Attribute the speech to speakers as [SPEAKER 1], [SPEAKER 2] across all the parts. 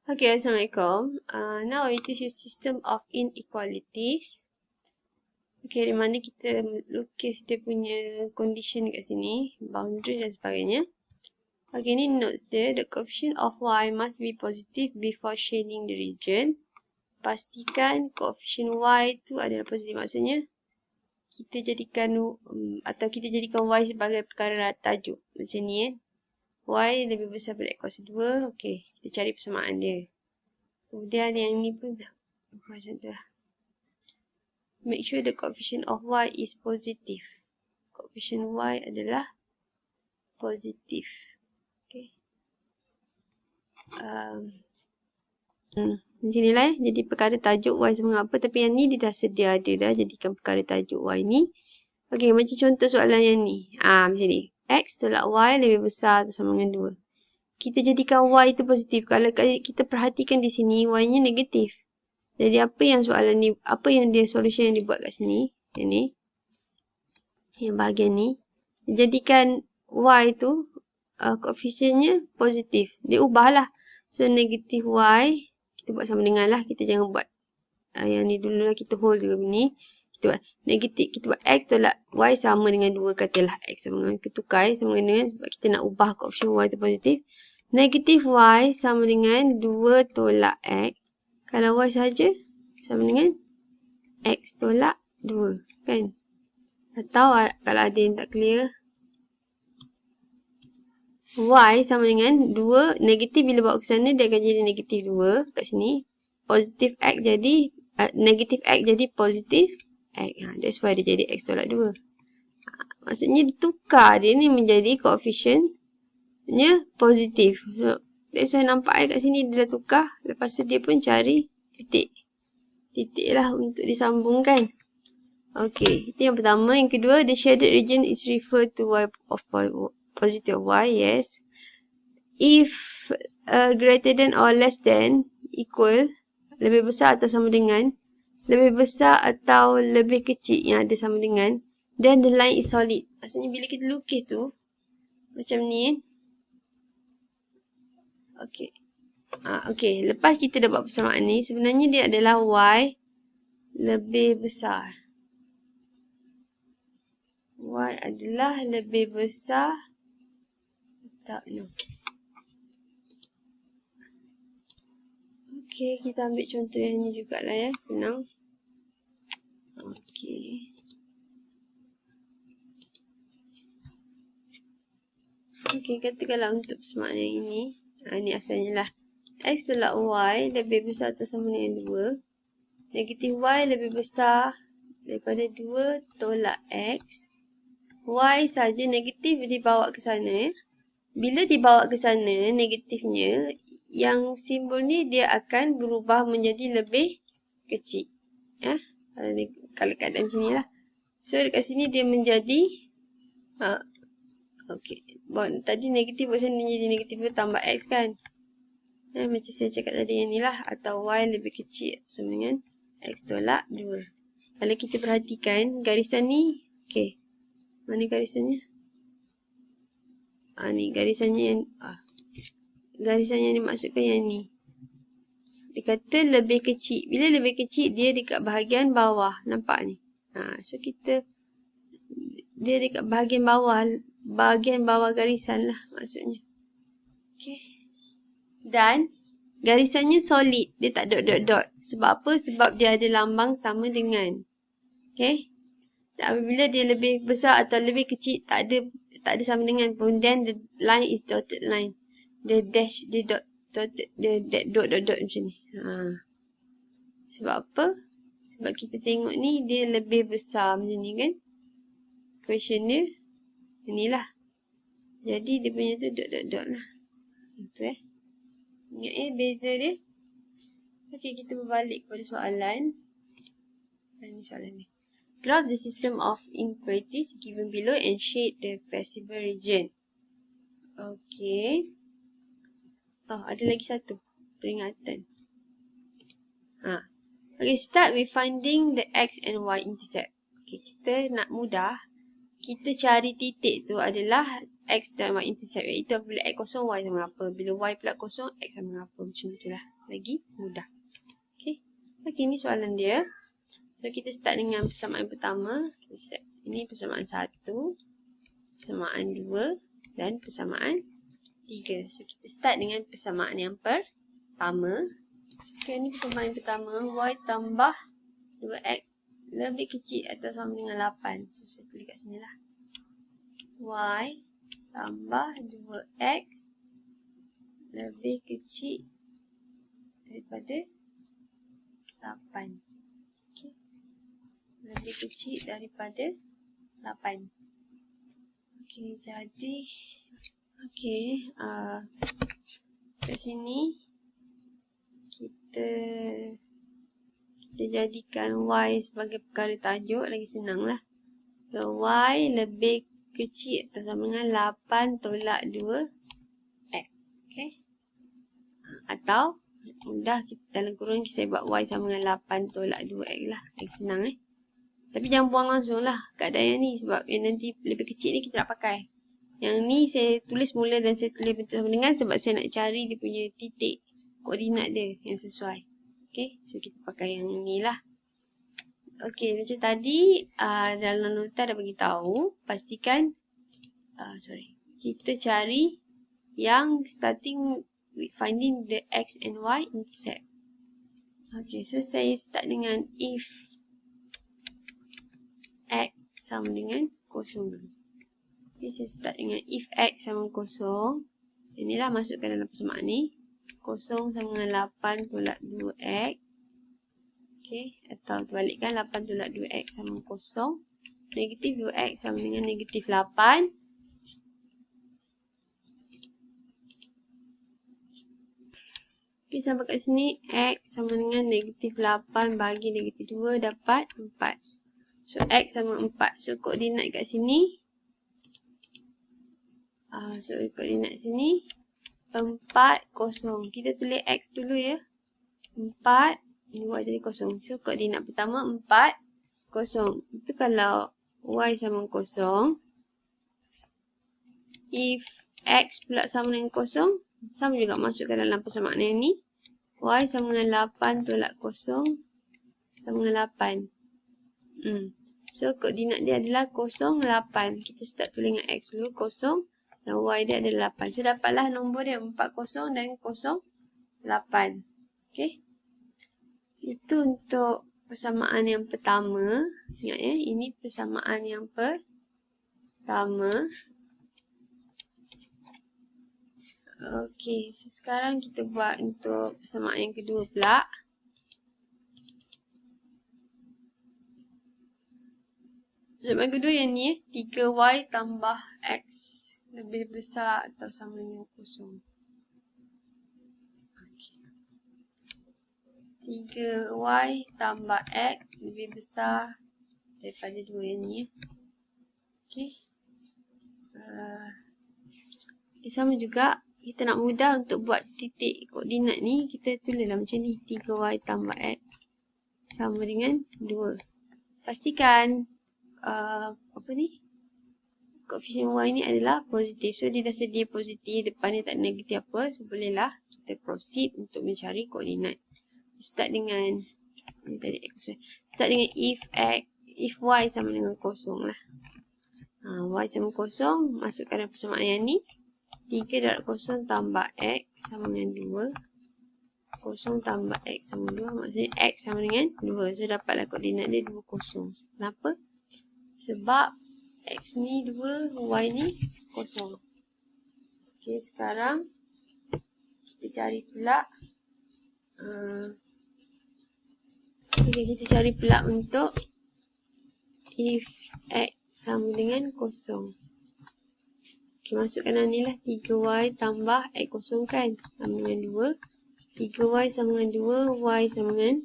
[SPEAKER 1] Okay, Assalamualaikum. Now we teach you system of inequalities. Okay, di mana kita lukis dia punya condition kat sini, boundary dan sebagainya. Okay, ni notes dia. The coefficient of y must be positive before shading the region. Pastikan coefficient y tu adalah positif. Maksudnya, kita jadikan y sebagai perkara tajuk. Macam ni kan. Y lebih besar daripada x kuasa 2. Okay, kita cari persamaan dia. Kemudian yang ni pun macam tu lah. Make sure the coefficient of y is positive. Coefficient y adalah positif. Okay. Macam ni lah. Jadi perkara tajuk y sama apa. Tapi yang ni dia dah sedia ada dah. Jadikan perkara tajuk y ni. Okay, macam contoh soalan yang ni. Macam ni. X tolak y lebih besar atau sama dengan 2. Kita jadikan y itu positif. Kalau kita perhatikan di sini, y-nya negatif. Jadi apa yang soalan ni, apa yang dia solution yang dibuat kat sini, yang ni, yang bahagian ni, jadikan y tu koefisiennya positif. Dia ubahlah. So negatif y, kita buat sama dengan lah. Kita jangan buat yang ni dulu lah, kita hold dulu ni. Kita buat negatif, kita buat x tolak y sama dengan 2, katalah x sama dengan ketukar sama dengan, sebab kita nak ubah koefisien y tu positif. Negatif y sama dengan 2 tolak x. Kalau y saja sama dengan x tolak 2, kan? Atau kalau ada yang tak clear, y sama dengan 2, negatif bila bawa ke sana dia akan jadi negatif 2 kat sini. Positif x jadi, negatif x jadi positif x. That's why dia jadi x tolak 2. Maksudnya tukar dia ni menjadi koefisiennya positif. So, that's why nampak kat sini dia dah tukar. Lepas tu dia pun cari titik. Titik lah untuk disambungkan. Okay, itu yang pertama. Yang kedua, the shaded region is referred to y of positive y, yes. If greater than or less than, equal, lebih besar atau sama dengan, lebih besar atau lebih kecil yang ada sama dengan, then the line is solid. Maksudnya bila kita lukis tu, macam ni. Okay. Okay, lepas kita dah buat persamaan ni, sebenarnya dia adalah y lebih besar. Y adalah lebih besar. Tak, no. Okay, kita ambil contoh yang ni jugalah ya, senang. Okay. Okay, katakanlah untuk persamaan yang ini. Ni asalnya lah. X tolak y lebih besar atau sama dengan 2. Negatif y lebih besar daripada 2 tolak x. Y saja negatif dibawa ke sana. Bila dibawa ke sana, negatifnya, yang simbol ni dia akan berubah menjadi lebih kecil. Kalau keadaan macam ni lah. So, dekat sini dia menjadi, okay. Tadi negatif buat sana jadi negatif 2 tambah x kan. Macam saya cakap tadi yang ni lah. Atau y lebih kecil sama dengan x tolak 2. Kalau kita perhatikan garisan ni. Okay. Mana garisannya? Ni garisannya yang garisan yang dimaksudkan yang ni. Dia kata lebih kecil. Bila lebih kecil dia dekat bahagian bawah. Nampak ni? So kita dia dekat bahagian bawah garisan lah maksudnya. Okay. Dan garisannya solid. Dia tak dot. Sebab apa? Sebab dia ada lambang sama dengan. Okay. Dan apabila dia lebih besar atau lebih kecil, tak ada sama dengan pun. Then the line is dotted line. The dash, the dot, dot macam ni. Sebab apa? Sebab kita tengok ni dia lebih besar macam ni kan. Question dia inilah. Jadi dia punya tu dot lah. Itu ingat beza dia. Okey, kita berbalik kepada soalan. Ini soalan ni. Graph the system of inequalities given below and shade the possible region. Okey. Ada lagi satu peringatan. Okay, start with finding the x and y intercept. Okay, kita nak mudah. kita cari titik tu adalah X dan Y intercept. Iaitu apabila X kosong, Y sama apa. Bila Y pula kosong, X sama apa. Macam itulah. Lagi mudah. Okay. Okay, ni soalan dia. So, kita start dengan persamaan pertama. Ini persamaan 1, persamaan 2 dan persamaan 3. So, kita start dengan persamaan yang pertama. Okay, ini persamaan yang pertama. Y tambah 2X lebih kecil atau sama dengan 8. So, saya tulis kat sini lah. Y tambah 2X lebih kecil daripada 8. Okay. Lebih kecil daripada 8. Okay, jadi okay, kat sini kita jadikan Y sebagai perkara tajuk, lagi senang lah. So, Y lebih kecil atau sama dengan 8 tolak 2X. Okay. Atau, mudah kita dalam kurung saya buat Y sama dengan 8 tolak 2X lah. Lagi senang Tapi jangan buang langsung lah keadaan yang ni. Sebab yang nanti lebih kecil ni kita nak pakai. Yang ni saya tulis mula dan saya tulis bentuk sama dengan sebab saya nak cari dia punya titik koordinat dia yang sesuai. Okay, so kita pakai yang ni lah. Okay, macam tadi dalam nota dah bagi tahu, pastikan kita cari yang starting with finding the X and Y intercept. Okay, so saya start dengan if X sama dengan 0 dulu. Okay, saya start dengan if X sama 0. Inilah masukkan dalam persamaan ni. 0 sama dengan 8 tolak 2X. Okay, atau terbalikkan 8 tolak 2X sama 0. Negatif 2X sama dengan negatif 8. Okay, sampai kat sini X sama dengan negatif 8 bagi negatif 2 dapat 4. So, X sama 4. So, koordinat kat sini. Koordinat sini 4, 0. Kita tulis X dulu ya. 4, ini Y jadi 0. So, koordinat pertama 4, 0. Itu kalau Y sama 0. If X pula sama dengan 0, sama juga masukkan dalam persamaan yang ni. Y sama dengan 8 tolak 0 sama dengan 8. So, koordinat dia adalah 0, 8. Kita start tulis dengan X dulu, 0. Dan Y dia adalah 8. So, dapatlah nombor dia 40 dan 08. Okay. Itu untuk persamaan yang pertama. Ingat ya, ini persamaan yang pertama. Okay, so sekarang kita buat untuk persamaan yang kedua pula. Persamaan kedua yang ni, 3Y tambah X lebih besar atau sama dengan 0. 3Y tambah X lebih besar daripada 2 yang ni. Okay. Sama juga, kita nak mudah untuk buat titik koordinat ni, kita tulislah macam ni. 3Y tambah X sama dengan 2. Pastikan koefisien Y ni adalah positif. So, dia dah sedia positif, depan dia tak negatif apa. So, bolehlah kita proceed untuk mencari koordinat. Start dengan if Y sama dengan 0 lah. Y sama 0, masukkan dalam persamaan yang ni. 3 darab 0 tambah X sama dengan 2. 0 tambah X sama 2, maksudnya X sama dengan 2. So, dapatlah koordinat dia 2, 0. Kenapa? Sebab X ni 2, Y ni 0. Okay, sekarang kita cari pula kita cari pula untuk if X sama dengan 0. Okay, masukkan dalam ni lah 3Y tambah X 0 kan, sama dengan 2. 3Y sama dengan 2, Y sama dengan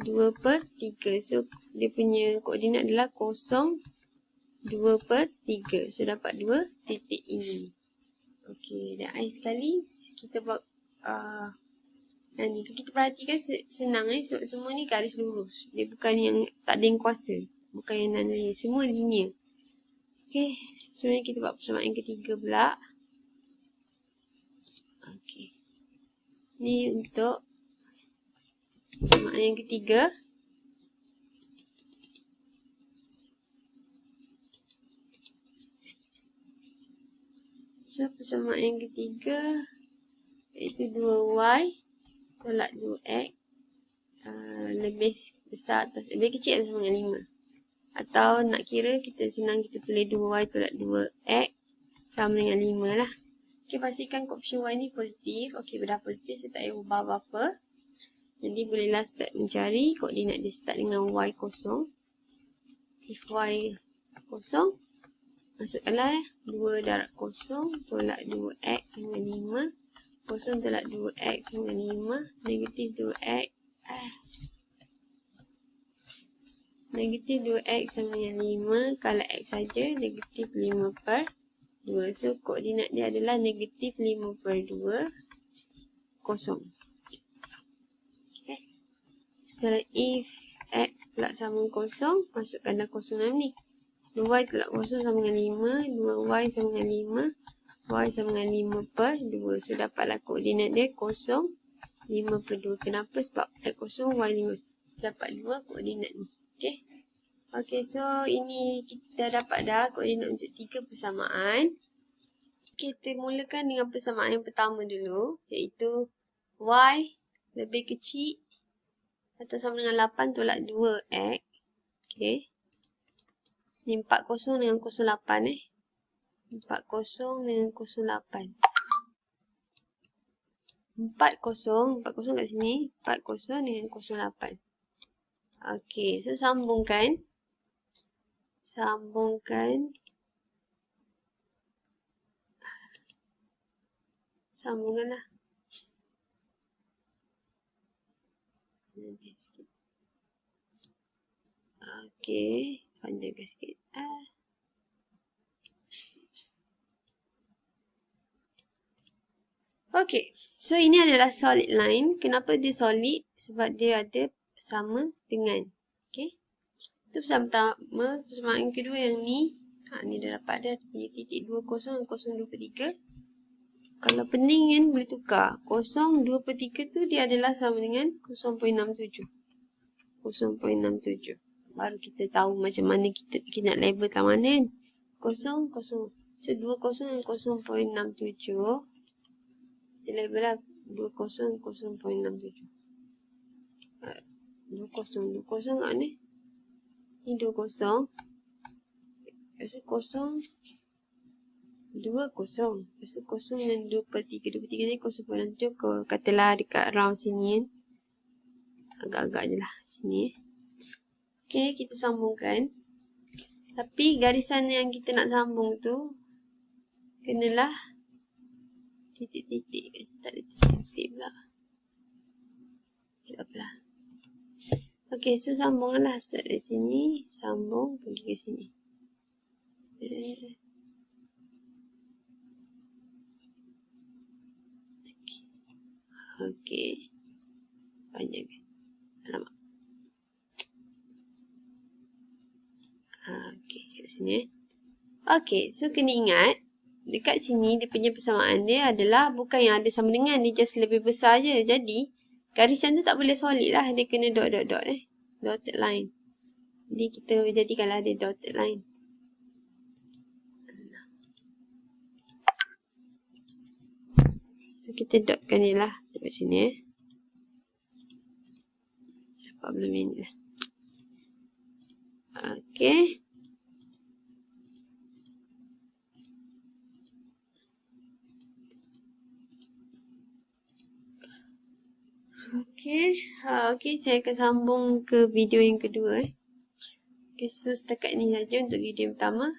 [SPEAKER 1] 2 per 3. So, dia punya koordinat adalah 0, 2 per 3. So, dapat 2 titik ini. Okey, dan akhir sekali kita buat ni. Kita perhatikan senang sebab semua ni garis lurus. Dia bukan yang tak ada yang kuasa. Bukan yang non-linear. Semua linear. Okey, sebenarnya kita buat persamaan yang ketiga pula. Okey. Ni untuk persamaan yang ketiga. So, persamaan yang ketiga iaitu 2y tolak 2x lebih besar atas, lebih kecil atau sama dengan 5. Atau nak kira, kita senang kita tulis 2y tolak 2x sama dengan 5 lah. Okey, pastikan koefisien y ni positif. Okey, dah positif, so tak payah ubah apa-apa. Jadi, bolehlah start mencari. Koordinat dia start dengan y kosong. If y kosong, masukkanlah 2 darab kosong tolak 2x sama dengan 5. Kosong tolak 2x sama dengan 5. Negatif 2x. Negatif 2x sama dengan 5. Kalau x saja, negatif 5 per 2. So, koordinat dia adalah negatif 5 per 2. Kosong. Okay. Sekarang if x pula sama kosong, masukkanlah kosong dalam ni. 2y tolak kosong sama dengan 5. 2y sama dengan 5. Y sama dengan 5 per 2. So, dapatlah koordinat dia kosong, 5 per 2. Kenapa? Sebab x kosong, y 5. Dapat 2 koordinat ni. Okay. Okay, so ini kita dapat dah koordinat untuk 3 persamaan. Kita mulakan dengan persamaan yang pertama dulu, iaitu y lebih kecil atau sama dengan 8 tolak 2x. Okay. Ni 40 dengan 08 40 dengan 08. 40 kat sini, 40 dengan 08. Okey, so sambungkan. Sambungkanlah. Okey, panjangkan sikit. Okey, so ini adalah solid line. Kenapa dia solid? Sebab dia ada sama dengan. Okey. Itu persamaan pertama. Persamaan kedua yang ni. Ni dah dapat dah. Punya titik 20 dan 0,2/3. Kalau pening kan boleh tukar. 0,2/3 tu dia adalah sama dengan 0.67. 0.67. Baru kita tahu macam mana kita nak label kat mana kan. 0, 0. So 20 dan 0.67. Kita label lah 20, 0.67. 20 kat mana? Ni 20. Lepas tu 0. 20. Lepas tu 0 dengan 2/3. 2/3 ni 0.67. Katalah dekat round sini kan. Agak-agak je lah sini. Okay, kita sambungkan. Tapi garisan yang kita nak sambung tu kenalah titik-titik. Tak ada titik-titik pula. Tak apalah. Okey, so sambunglah. Start dari sini. Sambung. Pergi ke sini. Okey. Panjangkan. Alamak. Okey, kat sini. Okey, so kena ingat. Dekat sini, dia punya persamaan dia adalah bukan yang ada sama dengan. Dia just lebih besar je. Jadi, garisan tu tak boleh solid lah. Dia kena dot. Dotted line. Jadi, kita jadikanlah dia dotted line. So, kita dotkan dia lah. Dekat sini. Sebab belum ini lah. Okey. Okey, saya akan sambung ke video yang kedua. Okey, so setakat ni saja untuk video yang pertama.